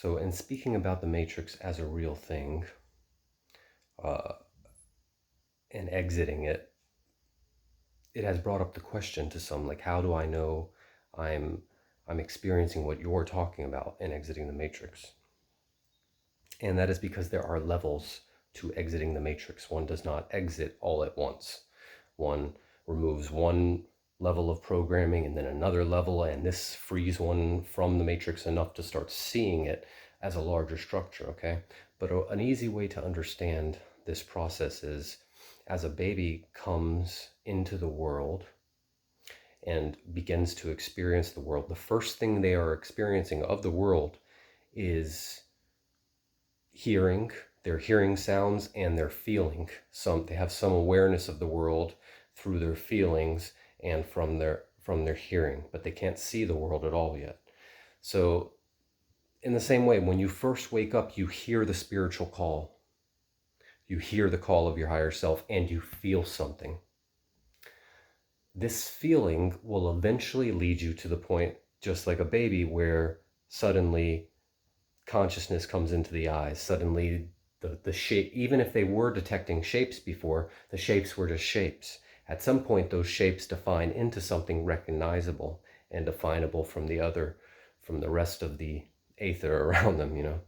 So, in speaking about the Matrix as a real thing uh, and exiting it, it has brought up the question to some, like, how do I know I'm I'm experiencing what you're talking about in exiting the Matrix? And that is because there are levels to exiting the Matrix. One does not exit all at once. One removes one level of programming and then another level, and this frees one from the Matrix enough to start seeing it as a larger structure, okay? But an easy way to understand this process is as a baby comes into the world and begins to experience the world, the first thing they are experiencing of the world is hearing. They're hearing sounds and they're feeling some. They have some awareness of the world through their feelings and from their hearing, but they can't see the world at all yet. So in the same way, when you first wake up, you hear the spiritual call. You hear the call of your higher self and you feel something. This feeling will eventually lead you to the point, just like a baby, where suddenly consciousness comes into the eyes. Suddenly the shape, even if they were detecting shapes before, the shapes were just shapes. At some point, those shapes define into something recognizable and definable from the rest of the aether around them,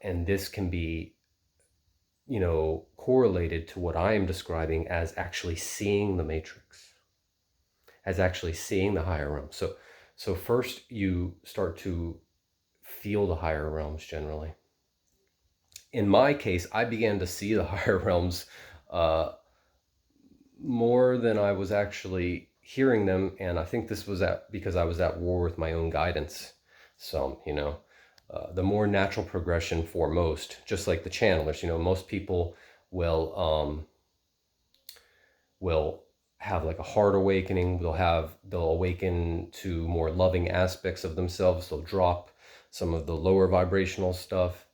and this can be, correlated to what I am describing as actually seeing the matrix, as actually seeing the higher realm. So first you start to feel the higher realms generally. In my case, I began to see the higher realms uh, more than I was actually hearing them, and I think this was because I was at war with my own guidance. The more natural progression for most, just like the channelers, most people will have like a heart awakening. They'll awaken to more loving aspects of themselves. They'll drop some of the lower vibrational stuff,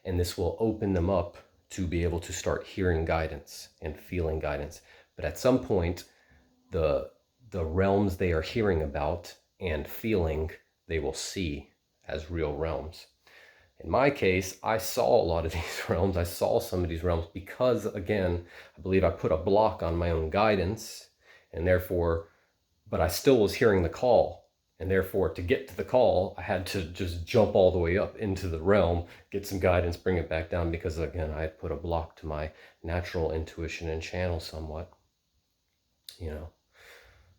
and this will open them up to be able to start hearing guidance and feeling guidance. But at some point, the the realms they are hearing about and feeling, they will see as real realms. In my case, I saw a lot of these realms. I saw some of these realms because, again, I believe I put a block on my own guidance, and therefore, but I still was hearing the call. And therefore, to get to the call, I had to just jump all the way up into the realm, get some guidance, bring it back down, because, again, I had put a block to my natural intuition and channel somewhat, you know.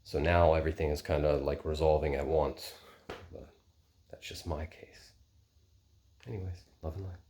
So now everything is kind of like resolving at once. But that's just my case. Anyways, love and light.